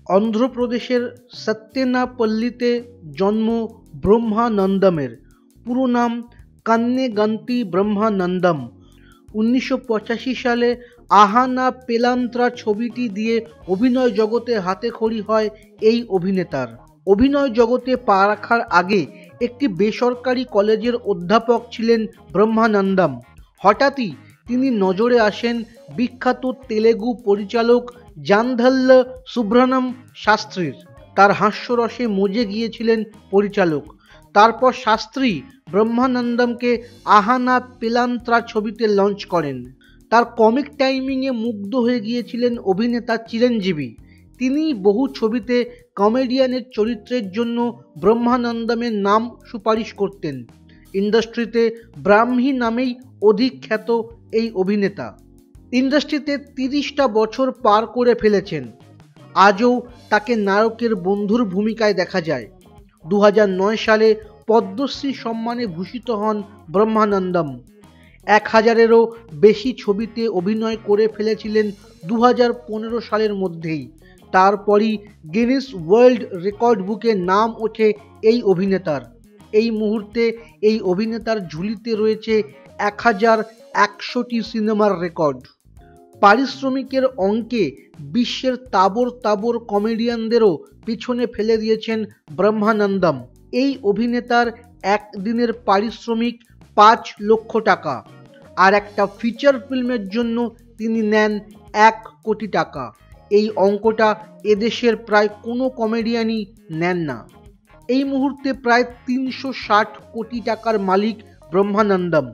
অন্ধ্রপ্রদেশের সত্যেনাপল্লীতে জন্ম ব্রহ্মানন্দমের। পুরো নাম কান্নেগান্তি ব্রহ্মানন্দম। 1985 সালে আহানা পেলান্ত্রা ছবিটি দিয়ে অভিনয় জগতে হাতেখড়ি হয় এই অভিনেতার। অভিনয় জগতে পা রাখার আগে একটি বেসরকারি কলেজের অধ্যাপক ছিলেন ব্রহ্মানন্দম। হঠাৎই তিনি নজরে আসেন বিখ্যাত তেলেগু পরিচালক জানধল্য সুব্রহ্মণ্যম শাস্ত্রীর। তার হাস্যরসে মজে গিয়েছিলেন পরিচালক। তারপর শাস্ত্রী ব্রহ্মানন্দমকে আহানা পেলান্ত্রা ছবিতে লঞ্চ করেন। তার কমিক টাইমিংয়ে মুগ্ধ হয়ে গিয়েছিলেন অভিনেতা চিরঞ্জীবী। তিনি বহু ছবিতে কমেডিয়ানের চরিত্রের জন্য ব্রহ্মানন্দমের নাম সুপারিশ করতেন। ইন্ডাস্ট্রিতে ব্রাহ্মী নামেই অধিক খ্যাত এই অভিনেতা। ইন্ডাস্ট্রিতে 30টা বছর পার করে ফেলেছেন। আজও তাকে নায়কের বন্ধুর ভূমিকায় দেখা যায়। 2009 সালে পদ্মশ্রী সম্মানে ভূষিত হন ব্রহ্মানন্দম। 1000-এরও বেশি ছবিতে অভিনয় করে ফেলেছিলেন 2015 সালের মধ্যেই। তারপরই গিনেস ওয়ার্ল্ড রেকর্ড বুকে নাম ওঠে এই অভিনেতার। এই মুহূর্তে এই অভিনেতার ঝুলিতে রয়েছে 1100টি সিনেমার রেকর্ড। পারিশ্রমিকের অঙ্কে বিশ্বের তাবর তাবর কমেডিয়ানদেরও পিছনে ফেলে দিয়েছেন ব্রহ্মানন্দম। এই অভিনেতার একদিনের পারিশ্রমিক 5 লক্ষ টাকা, আর একটা ফিচার ফিল্মের জন্য তিনি নেন 1 কোটি টাকা। এই অঙ্কটা এদেশের প্রায় কোনো কমেডিয়ানই নেন না। এই মুহূর্তে প্রায় 360 কোটি টাকার মালিক ব্রহ্মানন্দম।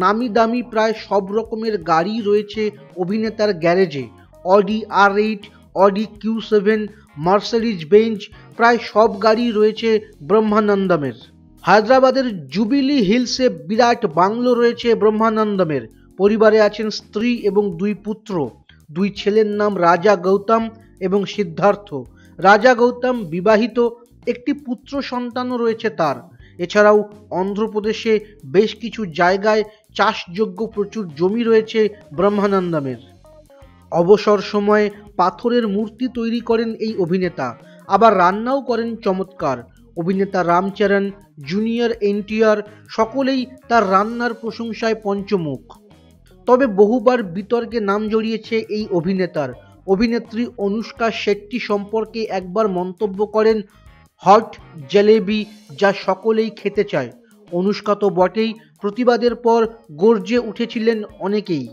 নামি দামি প্রায় সব রকমের গাড়ি রয়েছে অভিনেতার গ্যারেজে। Audi R8, Audi Q7, Mercedes Benz, প্রায় সব গাড়ি রয়েছে ব্রহ্মানন্দমের। হায়দ্রাবাদের জুবিলি হিলসে বিরাট বাংলো রয়েছে ব্রহ্মানন্দমের। পরিবারে আছেন স্ত্রী এবং 2 পুত্র। 2 ছেলের নাম রাজা গৌতম এবং সিদ্ধার্থ। রাজা গৌতম বিবাহিত, একটি পুত্র সন্তানও রয়েছে তার। এছাড়াও অন্ধ্রপ্রদেশে বেশ কিছু জায়গায় চাষযোগ্য প্রচুর জমি রয়েছে ব্রহ্মানন্দমের। অবসর সময়ে পাথরের মূর্তি তৈরি করেন এই অভিনেতা, আবার রান্নাও করেন চমৎকার। অভিনেতা রামচরণ, জুনিয়র NTR সকলেই তার রান্নার প্রশংসায় পঞ্চমুখ। তবে বহুবার বিতর্কে নাম জড়িয়েছে এই অভিনেতার। অভিনেত্রী অনুষ্কা শেট্টি সম্পর্কে একবার মন্তব্য করেন, হট জলেবি যা সকলেই খেতে চায়। অনুষ্কা তো বটেই, প্রতিবাদের পর গর্জে উঠেছিলেন অনেকেই।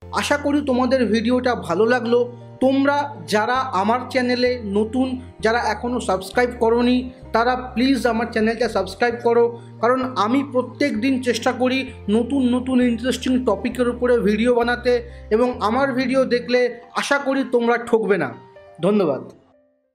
আশা করি তোমাদের ভিডিওটা ভালো লাগলো। তোমরা যারা আমার চ্যানেলে নতুন, যারা এখনও সাবস্ক্রাইব করোনি, তারা প্লিজ আমার চ্যানেলটা সাবস্ক্রাইব করো, কারণ আমি প্রত্যেক দিন চেষ্টা করি নতুন নতুন ইন্টারেস্টিং টপিকের উপরে ভিডিও বানাতে, এবং আমার ভিডিও দেখলে আশা করি তোমরা ঠকবে না। ধন্যবাদ।